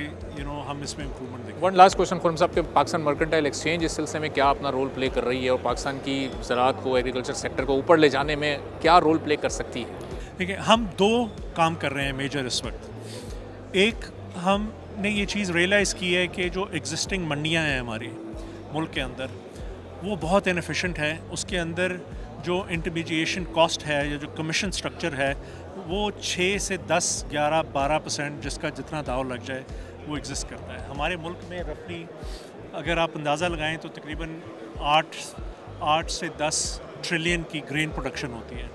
हम इसमें इम्प्रूवमेंट देखें। वन लास्ट क्वेश्चन खुर्रम साहब, के पाकिस्तान मर्केंटाइल एक्सचेंज इस सिलसिले में क्या अपना रोल प्ले कर रही है और पाकिस्तान की ज़राअत को, एग्रीकल्चर सेक्टर को ऊपर ले जाने में क्या रोल प्ले कर सकती है? देखिए, हम 2 काम कर रहे हैं मेजर इस वक्त। एक, हमने ये चीज़ रियलाइज़ की है कि जो एग्जिस्टिंग मंडियाँ हैं हमारी मुल्क के अंदर, वो बहुत इनएफिशिएंट है। उसके अंदर जो इंटरमीडिएशन कॉस्ट है या जो कमीशन स्ट्रक्चर है वो 6 से 10, 11, 12% जिसका जितना दाव लग जाए वो एग्जिस्ट करता है। हमारे मुल्क में रफली अगर आप अंदाज़ा लगाएं तो तकरीबन 8 से 10 ट्रिलियन की ग्रेन प्रोडक्शन होती है।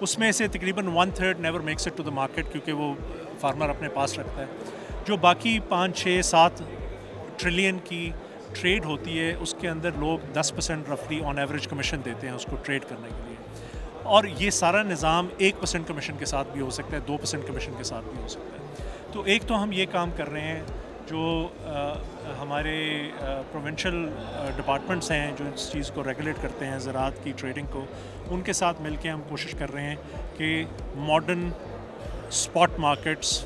उसमें से तकरीबन 1/3 never makes it to the market क्योंकि वो फार्मर अपने पास रखता है। जो बाकी 5, 6, 7 ट्रिलियन की ट्रेड होती है उसके अंदर लोग 10% रफली ऑन एवरेज कमीशन देते हैं उसको ट्रेड करने के लिए, और ये सारा निज़ाम 1% कमीशन के साथ भी हो सकता है, 2% कमीशन के साथ भी हो सकता है। तो एक तो हम ये काम कर रहे हैं जो हमारे प्रोविंशियल डिपार्टमेंट्स हैं जो इस चीज़ को रेगुलेट करते हैं ज़राअत की ट्रेडिंग को, उनके साथ मिलके हम कोशिश कर रहे हैं कि मॉडर्न स्पॉट मार्केट्स,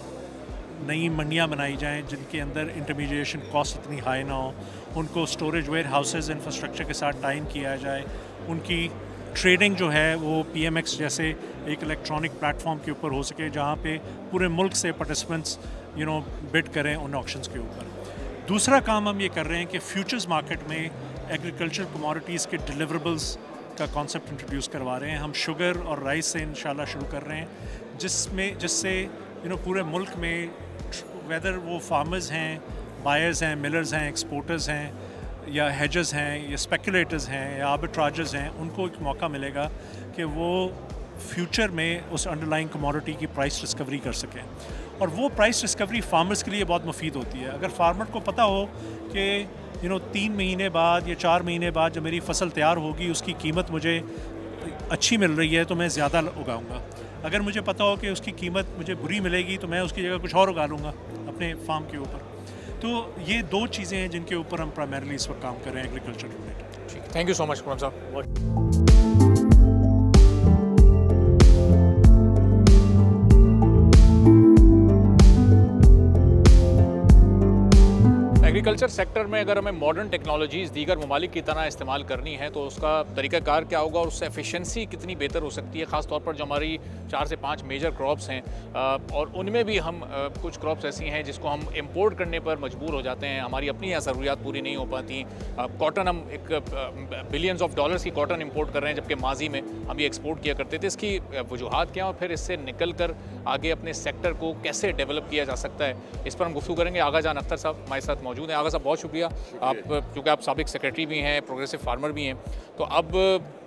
नई मंडियाँ बनाई जाएं जिनके अंदर इंटरमीडिएशन कॉस्ट इतनी हाई ना हो, उनको स्टोरेज वेयर हाउसेज इंफ्रास्ट्रक्चर के साथ टाइम किया जाए, उनकी ट्रेडिंग जो है वो PMX जैसे एक इलेक्ट्रॉनिक प्लेटफॉर्म के ऊपर हो सके जहाँ पे पूरे मुल्क से पार्टिसिपेंट्स बिड करें उन ऑक्शंस के ऊपर। दूसरा काम हम ये कर रहे हैं कि फ्यूचर्स मार्केट में एग्रीकल्चर कमोडिटीज़ के डिलीवरेबल्स का कॉन्सेप्ट इंट्रोड्यूस करवा रहे हैं। हम शुगर और राइस से इंशाल्लाह शुरू कर रहे हैं जिससे पूरे मुल्क में वेदर वो फार्मर्स हैं, बायर्स हैं, मिलर्स हैं, एक्सपोर्टर्स हैं या हेजर्स हैं या स्पेकुलेटर्स हैं या आर्बिट्राजर्स हैं, उनको एक मौका मिलेगा कि वो फ्यूचर में उस अंडरलाइंग कमोडिटी की प्राइस डिस्कवरी कर सकें। और वो प्राइस डिस्कवरी फार्मर्स के लिए बहुत मुफीद होती है। अगर फार्मर को पता हो कि 3 महीने बाद या 4 महीने बाद जब मेरी फसल तैयार होगी उसकी कीमत मुझे अच्छी मिल रही है तो मैं ज़्यादा उगाऊँगा। अगर मुझे पता हो कि उसकी कीमत मुझे बुरी मिलेगी तो मैं उसकी जगह कुछ और उगा लूँगा अपने फार्म के ऊपर। तो ये 2 चीज़ें हैं जिनके ऊपर हम प्राइमरीली इस वक्त काम कर रहे हैं agriculture related. Thank you so much Khurram साहब। एग्रीकल्चर सेक्टर में अगर हमें मॉडर्न टेक्नोलॉजीज़ दीगर ममालिक की तरह इस्तेमाल करनी है तो उसका तरीक़ाकार क्या होगा और उससे एफिशिएंसी कितनी बेहतर हो सकती है, ख़ास तौर पर जो हमारी 4 से 5 मेजर क्रॉप्स हैं और उनमें भी हम कुछ क्रॉप्स ऐसी हैं जिसको हम इंपोर्ट करने पर मजबूर हो जाते हैं, हमारी अपनी यहाँ ज़रूरियात पूरी नहीं हो पाती। कॉटन, हम एक बिलियंस ऑफ डॉलर्स की कॉटन इंपोर्ट कर रहे हैं जबकि माजी में हम ये एक्सपोर्ट किया करते थे। इसकी वजूहात क्या और फिर इससे निकल कर आगे अपने सेक्टर को कैसे डेवलप किया जा सकता है, इस पर हम गुफ्तगू करेंगे। आगा जान अख्तर साहब हमारे साथ मौजूद हैं। आगा साहब बहुत शुक्रिया, आप क्योंकि आप साबिक सेक्रेटरी भी हैं, प्रोग्रेसिव फार्मर भी हैं, तो अब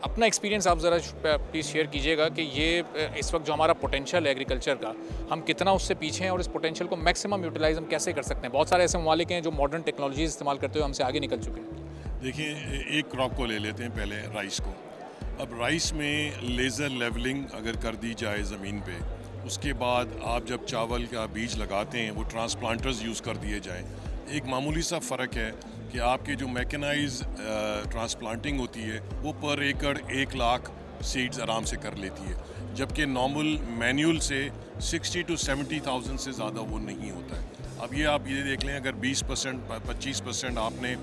अपना एक्सपीरियंस आप ज़रा प्लीज़ शेयर कीजिएगा कि ये इस वक्त जो हमारा पोटेंशियल है एग्रीकल्चर का, हम कितना उससे पीछे हैं और इस पोटेंशियल को मैक्सिमम यूटिलाइज हम कैसे कर सकते हैं। बहुत सारे ऐसे ममालिक हैं जो मॉडर्न टेक्नोलॉजीज इस्तेमाल करते हुए हमसे आगे निकल चुके हैं। देखिए, एक क्रॉप को ले लेते हैं पहले, राइस को। अब राइस में लेज़र लेवलिंग अगर कर दी जाए ज़मीन पे, उसके बाद आप जब चावल का बीज लगाते हैं वो ट्रांसप्लांटर्स यूज़ कर दिए जाएं। एक मामूली सा फ़र्क है कि आपके जो मैकेनाइज ट्रांसप्लांटिंग होती है वो पर एकड़ 1 लाख सीड्स आराम से कर लेती है, जबकि नॉर्मल मैनुअल से 60 to 70,000 से ज़्यादा वो नहीं होता है। अब ये आप ये देख लें, अगर 20% 25% आपने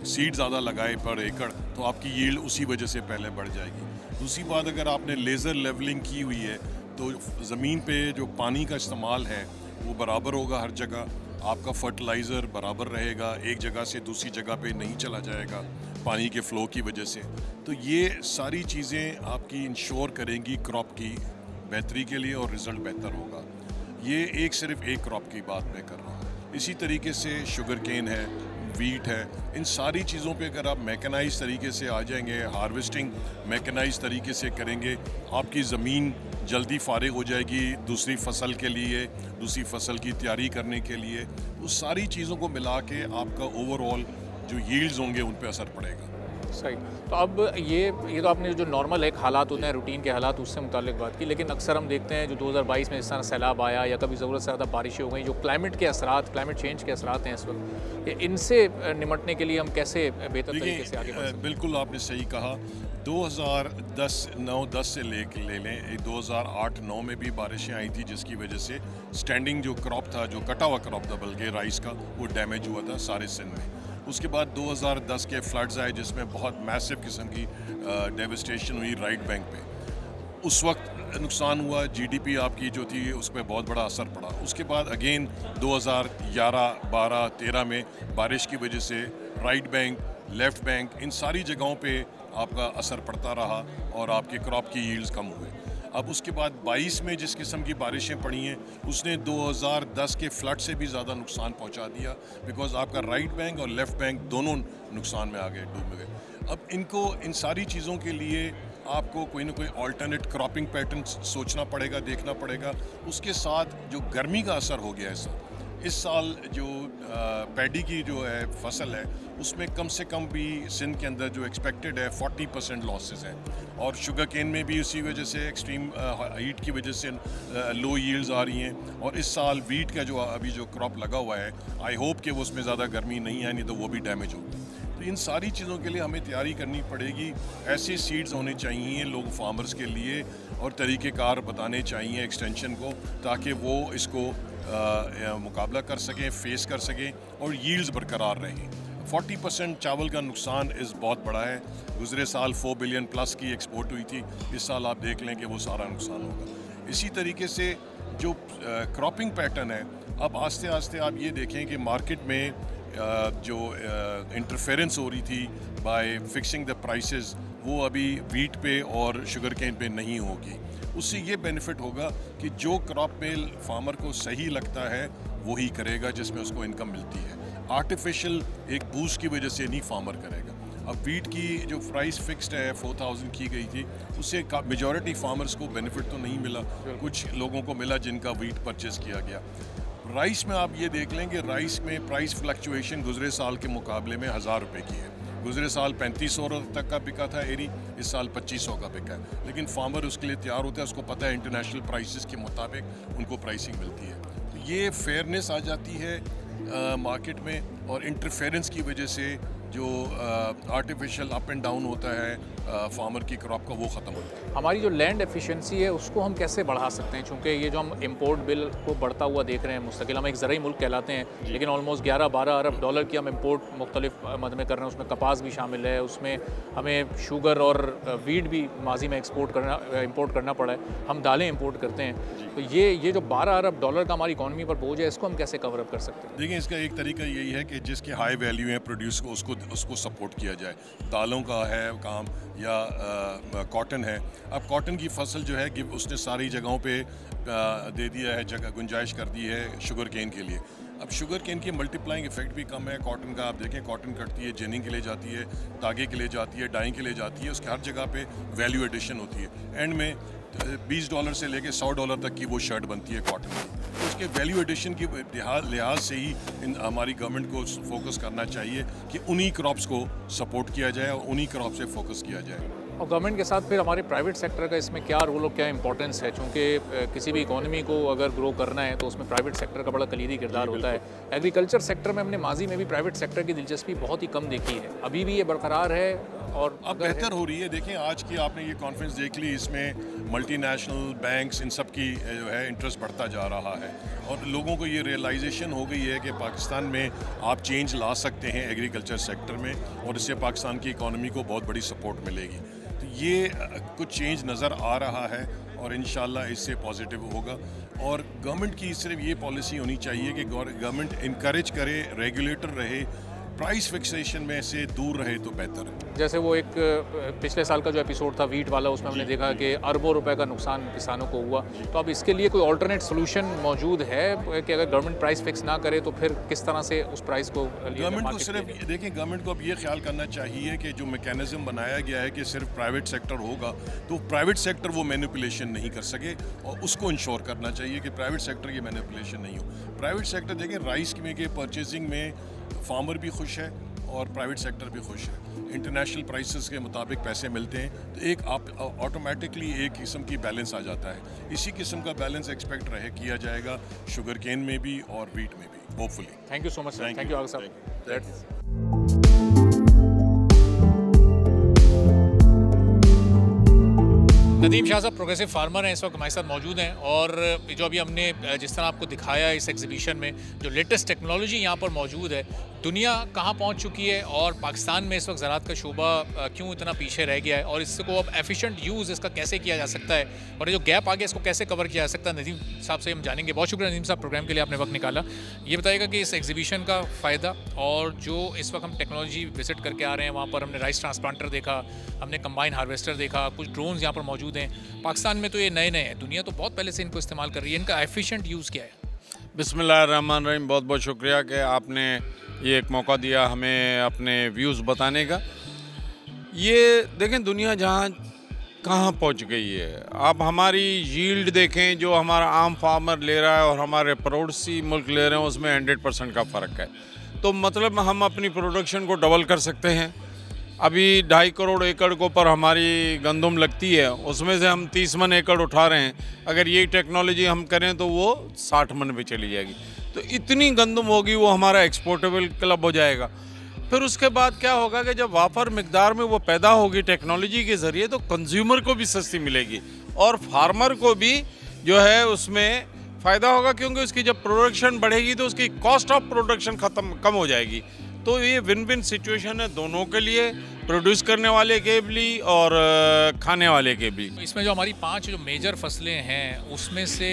सीड ज़्यादा लगाए पर एकड़ तो आपकी यील्ड उसी वजह से पहले बढ़ जाएगी। दूसरी बात, अगर आपने लेज़र लेवलिंग की हुई है तो ज़मीन पे जो पानी का इस्तेमाल है वो बराबर होगा हर जगह, आपका फर्टिलाइज़र बराबर रहेगा, एक जगह से दूसरी जगह पे नहीं चला जाएगा पानी के फ़्लो की वजह से। तो ये सारी चीज़ें आपकी इंश्योर करेंगी क्रॉप की बेहतरी के लिए और रिज़ल्ट बेहतर होगा। ये सिर्फ एक क्रॉप की बात मैं कर रहा हूँ। इसी तरीके से शुगर केन है, वीट है, इन सारी चीज़ों पे अगर आप मैकेनाइज तरीके से आ जाएंगे, हार्वेस्टिंग मैकेनाइज तरीके से करेंगे, आपकी ज़मीन जल्दी फारिग हो जाएगी दूसरी फसल के लिए, दूसरी फसल की तैयारी करने के लिए। उस सारी चीज़ों को मिला के आपका ओवरऑल जो यील्ड्स होंगे उन पे असर पड़ेगा। सही। तो अब ये तो आपने जो नॉर्मल एक हालात होते हैं, रूटीन के हालात, उससे मुतालिक बात की, लेकिन अक्सर हम देखते हैं जो 2022 में इस तरह सैलाब आया या कभी ज़रूरत से ज़्यादा बारिशें हो गई, जो क्लाइमेट के असरात, क्लाइमेट चेंज के असरात हैं इस वक्त, इनसे निमटने के लिए हम कैसे बेहतर तरीके से आगे बढ़ सकते हैं? बिल्कुल आपने सही कहा। 2010 से ले लें, 2008-9 में भी बारिशें आई थी जिसकी वजह से स्टैंडिंग जो क्रॉप था, जो कटा हुआ क्रॉप था बल्कि राइस का, वो डैमेज हुआ था सारे सिंध में। उसके बाद 2010 के फ्लड्स आए जिसमें बहुत मैसिव किस्म की डेविस्टेशन हुई राइट बैंक पे। उस वक्त नुकसान हुआ, जीडीपी आपकी जो थी उस पर बहुत बड़ा असर पड़ा। उसके बाद अगेन 2011, 12, 13 में बारिश की वजह से राइट बैंक, लेफ़्ट बैंक, इन सारी जगहों पे आपका असर पड़ता रहा और आपके क्रॉप की यील्ड्स कम हुए। अब उसके बाद 22 में जिस किस्म की बारिशें पड़ी हैं उसने 2010 के फ्लड से भी ज़्यादा नुकसान पहुंचा दिया, बिकॉज आपका राइट बैंक और लेफ़्ट बैंक दोनों नुकसान में आ गए, डूब गए। अब इन सारी चीज़ों के लिए आपको कोई ना कोई अल्टरनेट क्रॉपिंग पैटर्न सोचना पड़ेगा, देखना पड़ेगा। उसके साथ जो गर्मी का असर हो गया है इस साल जो पैडी की जो है फसल है उसमें कम से कम भी सिंध के अंदर जो एक्सपेक्टेड है 40% लॉसेस हैं, और शुगर केन में भी उसी वजह से एक्सट्रीम हीट की वजह से लो यील्ड्स आ रही हैं। और इस साल वीट का जो अभी जो क्रॉप लगा हुआ है, आई होप कि वो उसमें ज़्यादा गर्मी नहीं है, नहीं तो वो भी डैमेज होगी। तो इन सारी चीज़ों के लिए हमें तैयारी करनी पड़ेगी। ऐसे सीड्स होने चाहिए लोग फार्मर्स के लिए, और तरीक़ेकार बताने चाहिए एक्सटेंशन को, ताकि वो इसको मुकाबला कर सकें, फेस कर सकें और यील्ड्स बरकरार रहें। 40% चावल का नुकसान बहुत बड़ा है। गुज़रे साल 4 बिलियन प्लस की एक्सपोर्ट हुई थी, इस साल आप देख लें कि वो सारा नुकसान होगा। इसी तरीके से जो क्रॉपिंग पैटर्न है, अब आस्ते आस्ते आप ये देखें कि मार्केट में जो इंटरफेरेंस हो रही थी बाय फिक्सिंग द प्राइसेस, वो अभी वीट पे और शुगर केन पे नहीं होगी। उससे ये बेनिफिट होगा कि जो क्रॉप में फार्मर को सही लगता है वही करेगा, जिसमें उसको इनकम मिलती है। आर्टिफिशियल एक बूस्ट की वजह से नहीं फार्मर करेगा। अब वीट की जो प्राइस फिक्स्ड है 4000 की गई थी, उससे मेजॉरिटी फार्मर्स को बेनिफिट तो नहीं मिला, कुछ लोगों को मिला जिनका वीट परचेस किया गया। राइस में आप ये देख लेंगे, राइस में प्राइस फ्लक्चुएशन गुजरे साल के मुकाबले में 1000 रुपये की है। गुजरे साल 3500 तक का बिका था एरी, इस साल 2500 का बिका है। लेकिन फार्मर उसके लिए तैयार होता है, उसको पता है इंटरनेशनल प्राइसेस के मुताबिक उनको प्राइसिंग मिलती है। तो ये फेयरनेस आ जाती है मार्केट में, और इंटरफेरेंस की वजह से जो आर्टिफिशियल अप एंड डाउन होता है फार्मर की क्रॉप का, वो ख़त्म होता है। हमारी जो लैंड एफिशिएंसी है उसको हम कैसे बढ़ा सकते हैं, क्योंकि ये जो हम इंपोर्ट बिल को बढ़ता हुआ देख रहे हैं मुस्तकिल, हम एक ज़राई मुल्क कहलाते हैं, लेकिन ऑलमोस्ट 11-12 अरब डॉलर की हम इंपोर्ट मुख्तलिफ मद में कर रहे हैं। उसमें कपास भी शामिल है, उसमें हमें शुगर और वीट भी माजी में इंपोर्ट करना पड़ा है, हम दालें इंपोर्ट करते हैं। तो ये जो 12 अरब डॉलर का हमारी इकॉनमी पर बोझ है, इसको हम कैसे कवर अप कर सकते हैं? देखिए, इसका एक तरीका यही है कि जिसके हाई वैल्यू है प्रोड्यूस को उसको सपोर्ट किया जाए। दालों का है काम या कॉटन है। अब कॉटन की फसल जो है उसने सारी जगहों पे दे दिया है, जगह गुंजाइश कर दी है शुगर केन के लिए। अब शुगर केन की मल्टीप्लाइंग इफेक्ट भी कम है। कॉटन का आप देखें, कॉटन कटती है, जिनिंग के लिए जाती है, तागे के लिए जाती है, डाइंग के लिए जाती है, उसके हर जगह पे वैल्यू एडिशन होती है। एंड में $20 से लेके $100 तक की वो शर्ट बनती है कॉटन की। तो उसके वैल्यू एडिशन की लिहाज से ही हमारी गवर्नमेंट को फोकस करना चाहिए कि उन्हीं क्रॉप्स को सपोर्ट किया जाए और उन्हीं क्रॉप से फोकस किया जाए। और गवर्नमेंट के साथ फिर हमारे प्राइवेट सेक्टर का इसमें क्या रोल और क्या इंपॉर्टेंस है, क्योंकि किसी भी इकोनॉमी को अगर ग्रो करना है तो उसमें प्राइवेट सेक्टर का बड़ा कलीदी किरदार होता है। एग्रीकल्चर सेक्टर में हमने माजी में भी प्राइवेट सेक्टर की दिलचस्पी बहुत ही कम देखी है, अभी भी ये बरकरार है और अब बेहतर हो रही है। देखें आज की आपने ये कॉन्फ्रेंस देख ली, इसमें मल्टीनेशनल बैंक्स इन सब की जो है इंटरेस्ट बढ़ता जा रहा है और लोगों को ये रियलाइजेशन हो गई है कि पाकिस्तान में आप चेंज ला सकते हैं एग्रीकल्चर सेक्टर में और इससे पाकिस्तान की इकॉनमी को बहुत बड़ी सपोर्ट मिलेगी। तो ये कुछ चेंज नज़र आ रहा है और इंशाल्लाह इससे पॉजिटिव होगा। और गवर्नमेंट की सिर्फ ये पॉलिसी होनी चाहिए कि गवर्नमेंट इनकरेज करे, रेगुलेटर रहे, प्राइस फिक्सेशन में से दूर रहे तो बेहतर है। जैसे वो एक पिछले साल का जो एपिसोड था वीट वाला, उसमें हमने देखा कि अरबों रुपए का नुकसान किसानों को हुआ। तो अब इसके लिए कोई ऑल्टरनेट सोल्यूशन मौजूद है कि अगर गवर्नमेंट प्राइस फिक्स ना करे तो फिर किस तरह से उस प्राइस को गवर्नमेंट को सिर्फ देखें, गवर्नमेंट को अब ये ख्याल करना चाहिए कि जो मैकेनिज्म बनाया गया है कि सिर्फ प्राइवेट सेक्टर होगा तो प्राइवेट सेक्टर वो मैनिपुलेशन नहीं कर सके और उसको इंश्योर करना चाहिए कि प्राइवेट सेक्टर की मैनिपुलेशन नहीं हो। प्राइवेट सेक्टर देखें राइस में के परचेजिंग में फार्मर भी खुश है और प्राइवेट सेक्टर भी खुश है। इंटरनेशनल प्राइसेस के मुताबिक पैसे मिलते हैं तो एक आप ऑटोमेटिकली एक किस्म की बैलेंस आ जाता है। इसी किस्म का बैलेंस एक्सपेक्ट किया जाएगा शुगर केन में भी और वीट में भी, hopefully. Thank you so much sir. Thank you Agha साहब। नदीम शाह साहब प्रोग्रेसिव फार्मर हैं, इस वक्त हमारे साथ मौजूद हैं और जो अभी हमने जिस तरह आपको दिखाया इस एग्जीबिशन में जो लेटेस्ट टेक्नोलॉजी यहाँ पर मौजूद है, दुनिया कहाँ पहुँच चुकी है और पाकिस्तान में इस वक्त ज़राअत का शोबा क्यों इतना पीछे रह गया है और इसको अब एफिशिएंट यूज़ इसका कैसे किया जा सकता है और ये जो गैप आ गया इसको कैसे कवर किया जा सकता है, नदीम साहब से हम जानेंगे। बहुत शुक्रिया नदीम साहब, प्रोग्राम के लिए आपने वक्त निकाला। ये बताइएगा कि इस एग्जीबिशन का फ़ायदा और जो इस वक्त हम टेक्नोलॉजी विजिट करके आ रहे हैं, वहाँ पर हमने राइस ट्रांसप्लांटर देखा, हमने कंबाइन हार्वेस्टर देखा, कुछ ड्रोन्स यहाँ पर मौजूद हैं। पाकिस्तान में तो ये नए नए हैं, दुनिया तो बहुत पहले से इनको इस्तेमाल कर रही है, इनका एफिशिएंट यूज़ क्या है? बिस्मिल्लाहिर्रहमानिर्रहीम। बहुत बहुत शुक्रिया कि आपने ये एक मौका दिया हमें अपने व्यूज़ बताने का। ये देखें दुनिया जहाँ कहाँ पहुँच गई है। आप हमारी यील्ड देखें जो हमारा आम फार्मर ले रहा है और हमारे पड़ोसी मुल्क ले रहे हैं, उसमें 100% का फ़र्क है। तो मतलब हम अपनी प्रोडक्शन को डबल कर सकते हैं। अभी 2.5 करोड़ एकड़ को पर हमारी गंदम लगती है, उसमें से हम 30 मन एकड़ उठा रहे हैं। अगर ये टेक्नोलॉजी हम करें तो वो 60 मन पे चली जाएगी। तो इतनी गंदम होगी वो हमारा एक्सपोर्टेबल क्लब हो जाएगा। फिर उसके बाद क्या होगा कि जब वाफर मिकदार में वो पैदा होगी टेक्नोलॉजी के ज़रिए तो कंज्यूमर को भी सस्ती मिलेगी और फार्मर को भी जो है उसमें फ़ायदा होगा, क्योंकि उसकी जब प्रोडक्शन बढ़ेगी तो उसकी कॉस्ट ऑफ प्रोडक्शन कम हो जाएगी। तो ये विन विन सिचुएशन है दोनों के लिए, प्रोड्यूस करने वाले के भी और खाने वाले के भी। इसमें जो हमारी 5 जो मेजर फसलें हैं उसमें से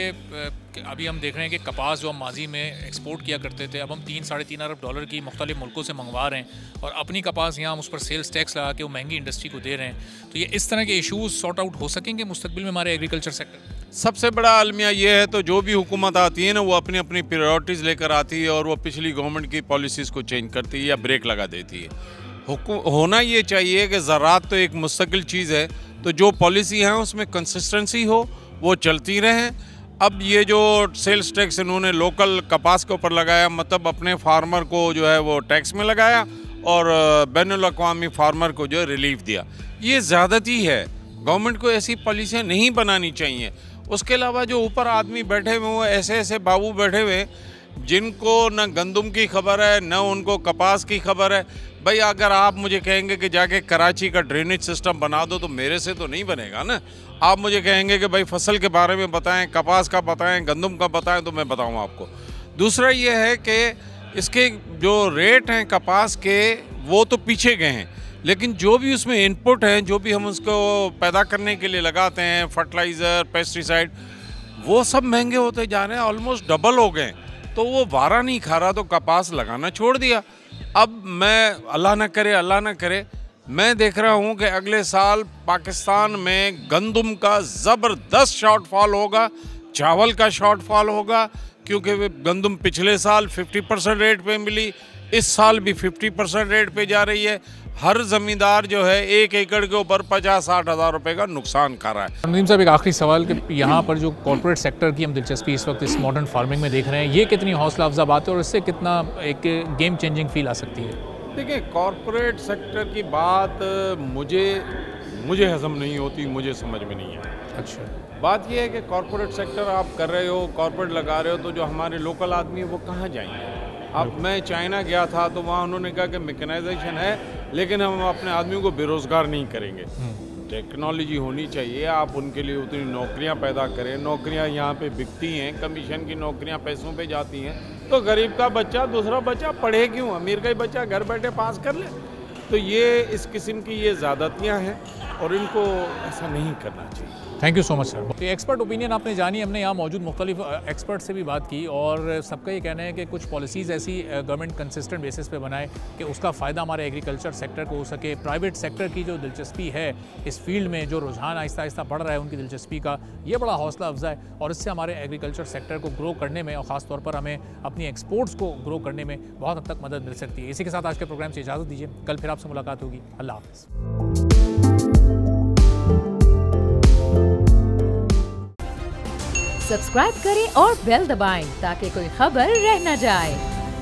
अभी हम देख रहे हैं कि कपास जो हम माजी में एक्सपोर्ट किया करते थे, अब हम 3-3.5 अरब डॉलर की मुख्तलिफ मुल्कों से मंगवा रहे हैं और अपनी कपास यहाँ हम उस पर सेल्स टैक्स लगा के वो महंगी इंडस्ट्री को दे रहे हैं। तो ये इस तरह के इशूज़ सॉर्ट आउट हो सकेंगे मुस्तकबिल में हमारे एग्रीकल्चर सेक्टर? सबसे बड़ा अलमिया ये है, तो जो भी हुकूमत आती है ना वो अपनी अपनी प्रायोरिटीज़ लेकर आती है और वो पिछली गवर्नमेंट की पॉलिसीज़ को चेंज करती है या ब्रेक लगा देती है। होना ये चाहिए कि ज़राअत तो एक मुस्तकिल चीज़ है, तो जो पॉलिसी है उसमें कंसिस्टेंसी हो, वो चलती रहें। अब ये जो सेल्स टैक्स इन्होंने लोकल कपास के ऊपर लगाया, मतलब अपने फार्मर को जो है वो टैक्स में लगाया और बैनुल-अक़वामी फार्मर को जो है रिलीफ दिया, ये ज़्यादती है। गवर्नमेंट को ऐसी पॉलिसियाँ नहीं बनानी चाहिए। उसके अलावा जो ऊपर आदमी बैठे हुए वो ऐसे ऐसे बाबू बैठे हुए जिनको न गंदम की खबर है न उनको कपास की खबर है। भाई अगर आप मुझे कहेंगे कि जाके कराची का ड्रेनेज सिस्टम बना दो तो मेरे से तो नहीं बनेगा ना। आप मुझे कहेंगे कि भाई फसल के बारे में बताएं, कपास का बताएं, गंदम का बताएं, तो मैं बताऊं आपको। दूसरा ये है कि इसके जो रेट हैं कपास के वो तो पीछे गए हैं, लेकिन जो भी उसमें इनपुट हैं, जो भी हम उसको पैदा करने के लिए लगाते हैं, फर्टिलाइज़र, पेस्टिसाइड, वो सब महंगे होते जा रहे हैं, ऑलमोस्ट डबल हो गए। तो वो वारा नहीं खा रहा तो कपास लगाना छोड़ दिया। अब मैं अल्लाह ना करे मैं देख रहा हूँ कि अगले साल पाकिस्तान में गंदम का ज़बरदस्त शॉर्टफॉल होगा, चावल का शॉर्टफॉल होगा, क्योंकि गंदम पिछले साल 50% रेट पे मिली, इस साल भी 50% रेट पे जा रही है। हर ज़मींदार जो है 1 एकड़ के ऊपर 50-60 हज़ार रुपये का नुकसान कर रहा है। नदीम साहब, एक आखिरी सवाल कि यहाँ पर जो कॉर्पोरेट सेक्टर की हम दिलचस्पी इस वक्त इस मॉडर्न फार्मिंग में देख रहे हैं, ये कितनी हौसला अफजा बात है और इससे कितना एक गेम चेंजिंग फील आ सकती है? देखिए, कॉर्पोरेट सेक्टर की बात मुझे मुझे हजम नहीं होती, मुझे समझ में नहीं है। अच्छा, बात यह है कि कॉरपोरेट सेक्टर आप कर रहे हो, कॉरपोरेट लगा रहे हो, तो जो हमारे लोकल आदमी है वो कहाँ जाएंगे? अब मैं चाइना गया था तो वहाँ उन्होंने कहा कि मैकेनाइजेशन है लेकिन हम अपने आदमियों को बेरोज़गार नहीं करेंगे। टेक्नोलॉजी होनी चाहिए, आप उनके लिए उतनी नौकरियां पैदा करें। नौकरियां यहाँ पे बिकती हैं, कमीशन की नौकरियां पैसों पे जाती हैं, तो गरीब का बच्चा, दूसरा बच्चा पढ़े क्यों? अमीर का ही बच्चा घर बैठे पास कर ले। तो ये इस किस्म की ये ज़्यादतियाँ हैं और इनको ऐसा नहीं करना चाहिए। Thank you so much sir. Expert opinion आपने जानी, हमने यहाँ मौजूद मुख्तलिफ एक्सपर्ट से भी बात की और सबका ये कहना है कि कुछ पॉलिसीज़ ऐसी गवर्नमेंट कंसिस्टेंट बेसिस पे बनाए कि उसका फ़ायदा हमारे एग्रीकल्चर सेक्टर को हो सके। प्राइवेट सेक्टर की जो दिलचस्पी है इस फील्ड में, जो रुझान आहिस्ता आहिस्ता बढ़ रहा है उनकी दिलचस्पी का, ये बड़ा हौसला अफजा है और इससे हमारे एग्रीकल्चर सेक्टर को ग्रो करने में और ख़ास तौर पर हमें अपनी एक्सपोर्ट्स को ग्रो करने में बहुत हद तक मदद मिल सकती है। इसी के साथ आज के प्रोग्राम से इजाज़त दीजिए, कल फिर आपसे मुलाकात होगी। अल्लाह हाफ़िज़। सब्सक्राइब करें और बेल दबाएं ताकि कोई खबर रह न जाए।